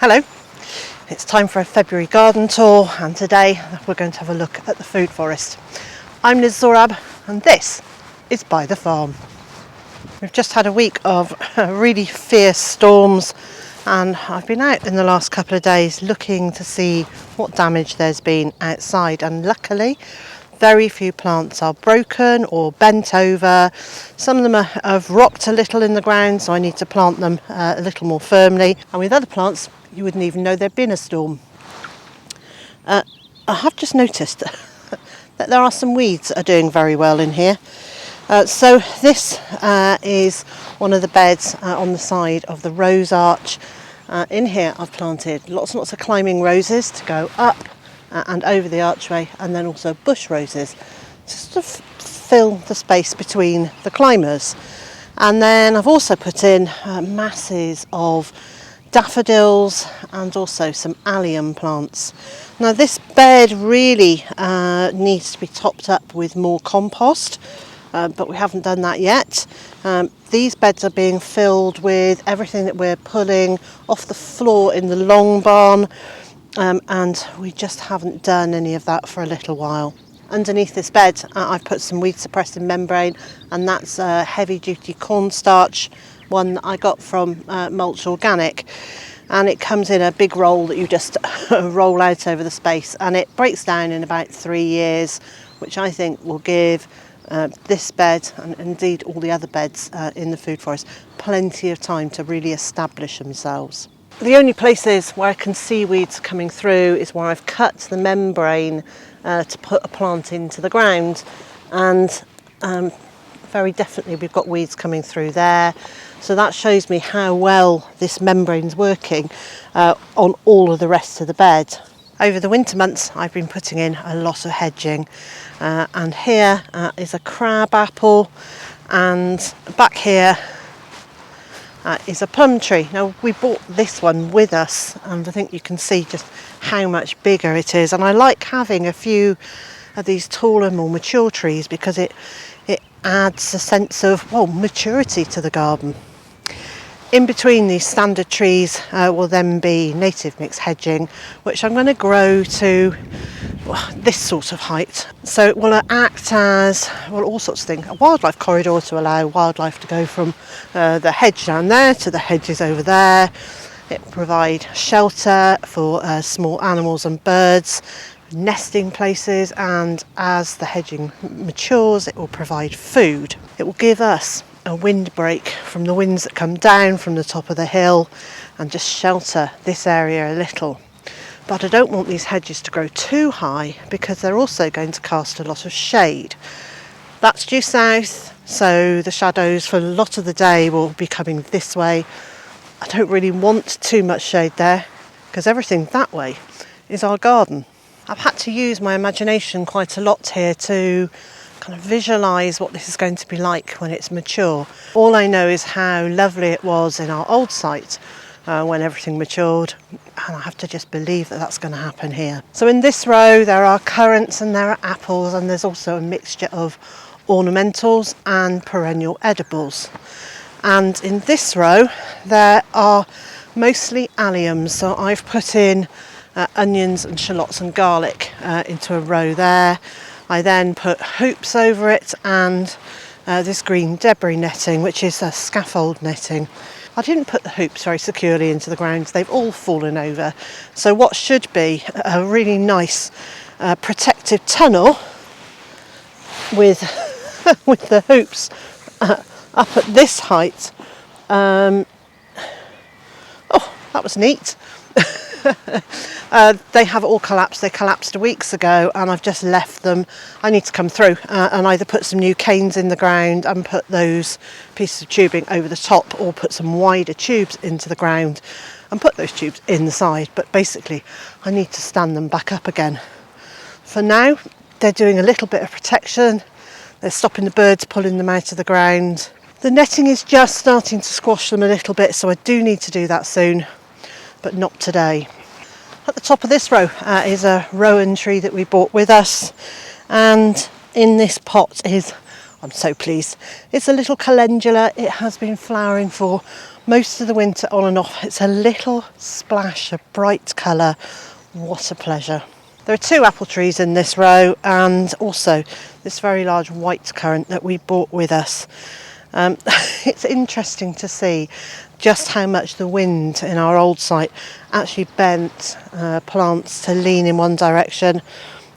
Hello, it's time for a February garden tour, and today we're going to have a look at the food forest. I'm Zorab and this is Byther Farm. We've just had a week of really fierce storms, and I've been out in the last couple of days looking to see what damage there's been outside, and luckily very few plants are broken or bent over. Some of them have rocked a little in the ground, so I need to plant them a little more firmly, and with other plants you wouldn't even know there'd been a storm. I have just noticed that there are some weeds that are doing very well in here. So this is one of the beds on the side of the rose arch. In here I've planted lots and lots of climbing roses to go up and over the archway, and then also bush roses just to fill the space between the climbers. And then I've also put in masses of daffodils and also some allium plants. Now this bed really needs to be topped up with more compost, but we haven't done that yet. These beds are being filled with everything that we're pulling off the floor in the long barn, and we just haven't done any of that for a little while. Underneath this bed I've put some weed suppressing membrane, and that's a heavy duty cornstarch, one that I got from Mulch Organic, and it comes in a big roll that you just roll out over the space, and it breaks down in about 3 years, which I think will give this bed and indeed all the other beds in the food forest plenty of time to really establish themselves. The only places where I can see weeds coming through is where I've cut the membrane to put a plant into the ground, and very definitely we've got weeds coming through there. So that shows me how well this membrane's working on all of the rest of the bed. Over the winter months I've been putting in a lot of hedging, and here is a crab apple, and back here is a plum tree. Now we bought this one with us, and I think you can see just how much bigger it is, and I like having a few of these taller, more mature trees because it adds a sense of maturity to the garden. In between these standard trees will then be native mix hedging, which I'm going to grow to this sort of height. So it will act as all sorts of things. A wildlife corridor to allow wildlife to go from the hedge down there to the hedges over there. It will provide shelter for small animals and birds, nesting places, and as the hedging matures it will provide food. It will give us a windbreak from the winds that come down from the top of the hill and just shelter this area a little. But I don't want these hedges to grow too high because they're also going to cast a lot of shade. That's due south, so the shadows for a lot of the day will be coming this way. I don't really want too much shade there because everything that way is our garden. I've had to use my imagination quite a lot here to kind of visualise what this is going to be like when it's mature. All I know is how lovely it was in our old site when everything matured, and I have to just believe that that's going to happen here. So in this row there are currants and there are apples, and there's also a mixture of ornamentals and perennial edibles. And in this row there are mostly alliums, so I've put in onions and shallots and garlic into a row there. I then put hoops over it and this green debris netting, which is a scaffold netting. I didn't put the hoops very securely into the ground, they've all fallen over. So what should be a really nice protective tunnel with with the hoops up at this height. Oh, that was neat. They have all collapsed. They collapsed weeks ago and I've just left them. I need to come through and either put some new canes in the ground and put those pieces of tubing over the top, or put some wider tubes into the ground and put those tubes in the side. But basically I need to stand them back up again. For now they're doing a little bit of protection. They're stopping the birds pulling them out of the ground. The netting is just starting to squash them a little bit, so I do need to do that soon, but not today. At the top of this row is a rowan tree that we bought with us, and in this pot is, I'm so pleased, it's a little calendula. It has been flowering for most of the winter on and off. It's a little splash of bright colour. What a pleasure. There are 2 apple trees in this row, and also this very large white currant that we brought with us. It's interesting to see just how much the wind in our old site actually bent plants to lean in one direction.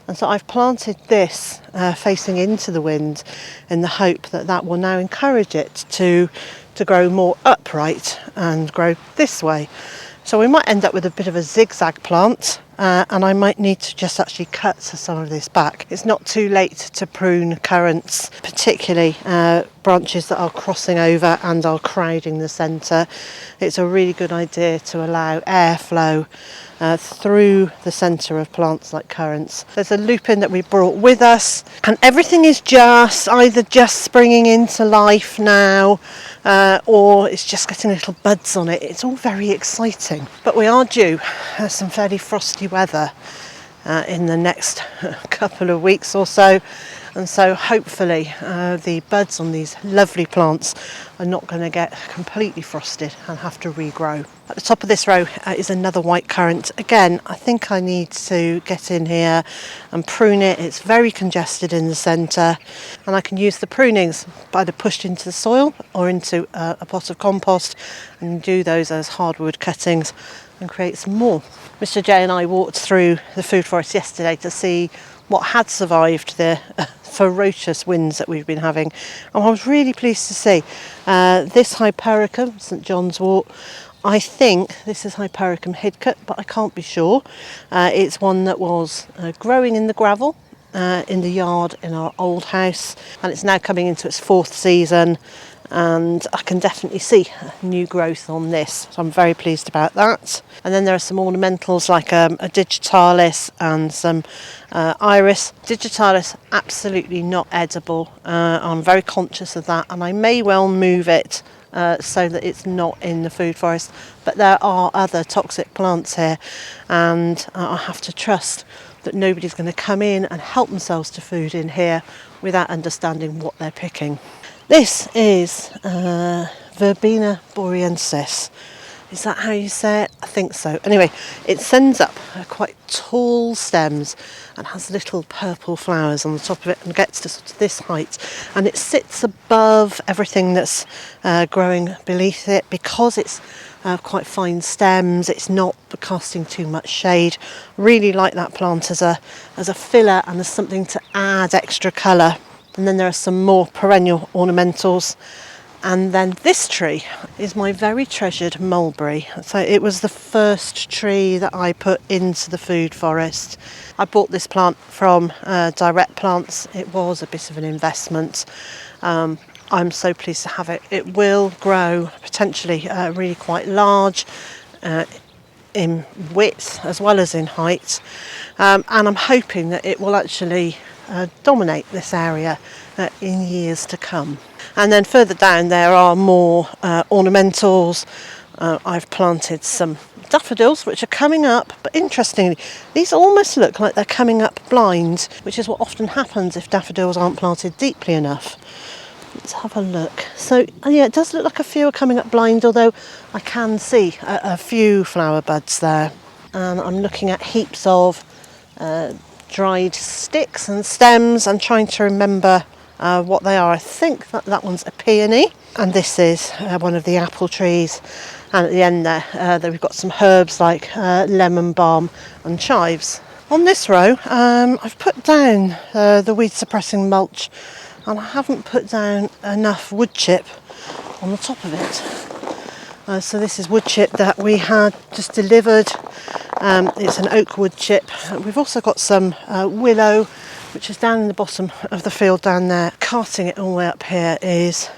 And so I've planted this facing into the wind in the hope that that will now encourage it to grow more upright and grow this way. So we might end up with a bit of a zigzag plant, and I might need to just actually cut some of this back. It's not too late to prune currants, particularly branches that are crossing over and are crowding the centre. It's a really good idea to allow airflow through the centre of plants like currants. There's a lupin that we brought with us, and everything is either just springing into life now, or it's just getting little buds on it. It's all very exciting, but we are due some fairly frosty weather in the next couple of weeks or so, and so hopefully the buds on these lovely plants are not going to get completely frosted and have to regrow. At the top of this row is another white currant. Again, I think I need to get in here and prune it. It's very congested in the centre, and I can use the prunings either pushed into the soil or into a pot of compost, and do those as hardwood cuttings and create some more. Mr. J and I walked through the food forest yesterday to see what had survived the ferocious winds that we've been having, and I was really pleased to see this Hypericum, St John's wort. I think this is Hypericum hidcut, but I can't be sure. It's one that was growing in the gravel in the yard in our old house, and it's now coming into its 4th season, and I can definitely see new growth on this, so I'm very pleased about that. And then there are some ornamentals like a digitalis and some iris. Digitalis, absolutely not edible. I'm very conscious of that, and I may well move it so that it's not in the food forest, but there are other toxic plants here, and I have to trust that nobody's going to come in and help themselves to food in here without understanding what they're picking. This is Verbena boreensis. Is that how you say it? I think so. Anyway, it sends up quite tall stems and has little purple flowers on the top of it, and gets to sort of this height, and it sits above everything that's growing beneath it. Because it's quite fine stems, it's not casting too much shade. Really like that plant as a filler and as something to add extra colour. And then there are some more perennial ornamentals. And then this tree is my very treasured mulberry. So it was the first tree that I put into the food forest. I bought this plant from Direct Plants. It was a bit of an investment. I'm so pleased to have it. It will grow potentially really quite large in width as well as in height. And I'm hoping that it will actually dominate this area in years to come. And then further down there are more ornamentals. I've planted some daffodils which are coming up, but interestingly these almost look like they're coming up blind, which is what often happens if daffodils aren't planted deeply enough. Let's have a look. So yeah, it does look like a few are coming up blind, although I can see a few flower buds there. And I'm looking at heaps of dried sticks and stems and trying to remember what they are. I think that one's a peony, and this is one of the apple trees. And at the end there we've got some herbs like lemon balm and chives. On this row I've put down the weed suppressing mulch, and I haven't put down enough wood chip on the top of it. So this is wood chip that we had just delivered. It's an oak wood chip. We've also got some willow, which is down in the bottom of the field down there. Carting it all the way up here is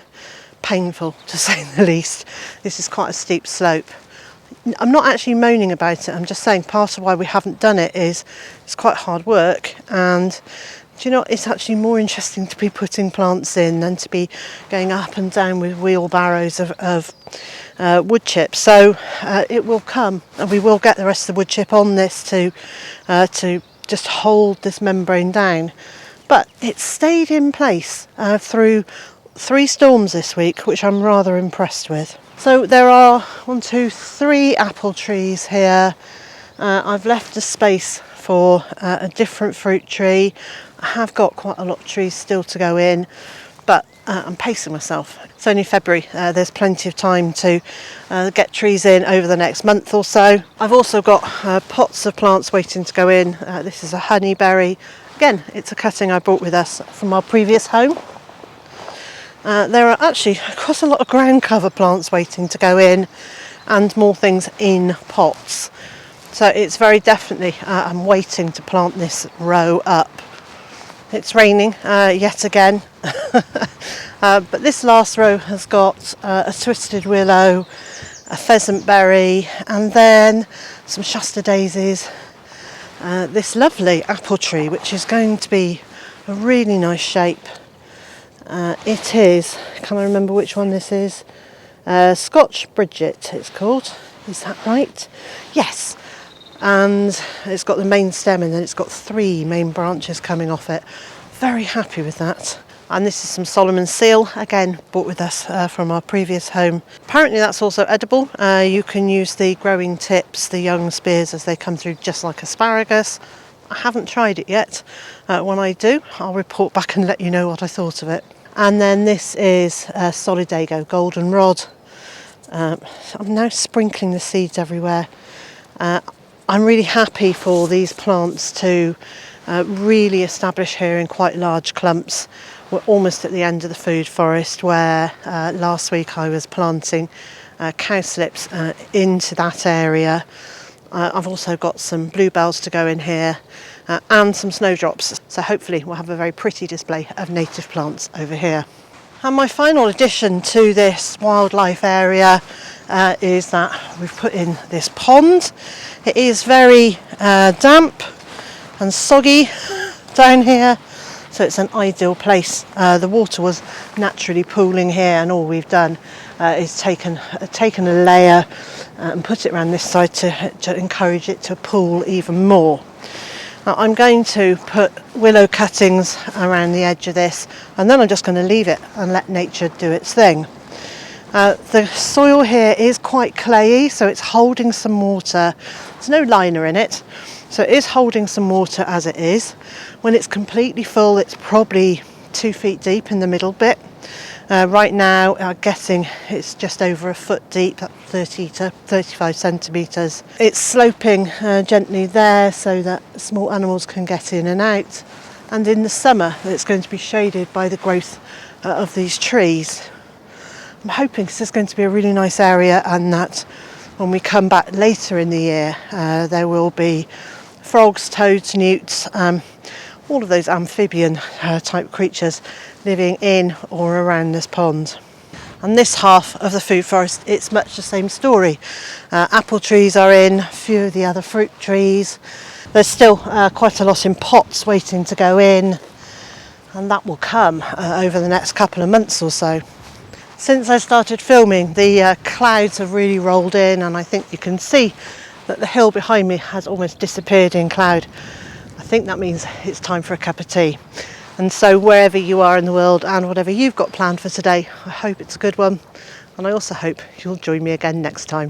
painful, to say the least. This is quite a steep slope. I'm not actually moaning about it, I'm just saying part of why we haven't done it is it's quite hard work, and do you know, it's actually more interesting to be putting plants in than to be going up and down with wheelbarrows of wood chip. So it will come, and we will get the rest of the wood chip on this to just hold this membrane down. But it stayed in place through 3 storms this week, which I'm rather impressed with. So there are 1, 2, 3 apple trees here. I've left a space for a different fruit tree. I have got quite a lot of trees still to go in, but I'm pacing myself. It's only February, there's plenty of time to get trees in over the next month or so. I've also got pots of plants waiting to go in. This is a honeyberry. Again, it's a cutting I brought with us from our previous home. There are actually quite a lot of ground cover plants waiting to go in, and more things in pots. So it's very definitely, I'm waiting to plant this row up. It's raining yet again, but this last row has got a twisted willow, a pheasant berry, and then some Shasta daisies. This lovely apple tree, which is going to be a really nice shape. It is, can I remember which one this is? Scotch Bridget it's called. Is that right? Yes. And it's got the main stem and then it's got 3 main branches coming off it. Very happy with that. And this is some Solomon seal, again bought with us from our previous home. Apparently that's also edible. You can use the growing tips, the young spears, as they come through, just like asparagus. I haven't tried it yet. When I do, I'll report back and let you know what I thought of it. And then this is Solidago goldenrod. I'm now sprinkling the seeds everywhere. I'm really happy for these plants to really establish here in quite large clumps. We're almost at the end of the food forest, where last week I was planting cowslips into that area. I've also got some bluebells to go in here and some snowdrops. So hopefully we'll have a very pretty display of native plants over here. And my final addition to this wildlife area is that we've put in this pond. It is very damp and soggy down here, so it's an ideal place. The water was naturally pooling here, and all we've done is taken a layer and put it around this side to encourage it to pool even more. Now, I'm going to put willow cuttings around the edge of this, and then I'm just going to leave it and let nature do its thing. The soil here is quite clayey, so it's holding some water. There's no liner in it, so it is holding some water as it is. When it's completely full, it's probably 2 feet deep in the middle bit. Right now, I'm guessing it's just over a foot deep, 30 to 35 centimetres. It's sloping gently there so that small animals can get in and out. And in the summer, it's going to be shaded by the growth of these trees. I'm hoping this is going to be a really nice area, and that when we come back later in the year, there will be frogs, toads, newts, all of those amphibian type creatures living in or around this pond. And this half of the food forest, it's much the same story. Apple trees are in, a few of the other fruit trees. There's still quite a lot in pots waiting to go in, and that will come over the next couple of months or so. Since I started filming, the clouds have really rolled in, and I think you can see that the hill behind me has almost disappeared in cloud. I think that means it's time for a cup of tea. And so wherever you are in the world and whatever you've got planned for today, I hope it's a good one. And I also hope you'll join me again next time.